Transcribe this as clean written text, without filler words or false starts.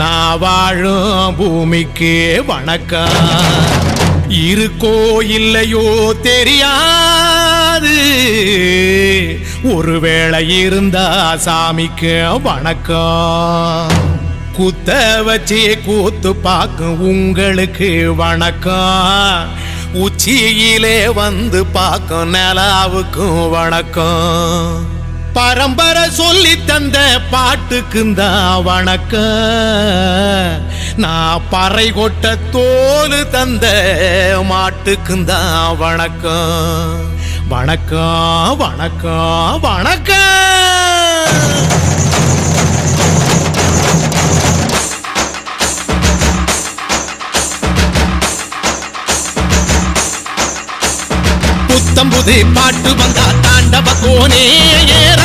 நான் வாழும் பூமிக்கு வணக்கம். இருக்கோ இல்லையோ தெரியாது, ஒருவேளை இருந்தா சாமிக்கு வணக்கம். குத்த வச்சு கூத்து பார்க்கும் உங்களுக்கு வணக்கம். உச்சியிலே வந்து பார்க்கும் நிலாவுக்கும் வணக்கம். பரம்பரை சொல்லி தந்த பாட்டுக்குந்தான் வணக்கம். நான் பறை கொட்ட தோல் தந்த மாட்டுக்குந்தான் வணக்கம். வணக்கம் வணக்கம் வணக்கம். புத்தம்புது பாட்டு வந்தா தாண்டவ கோனே ஏற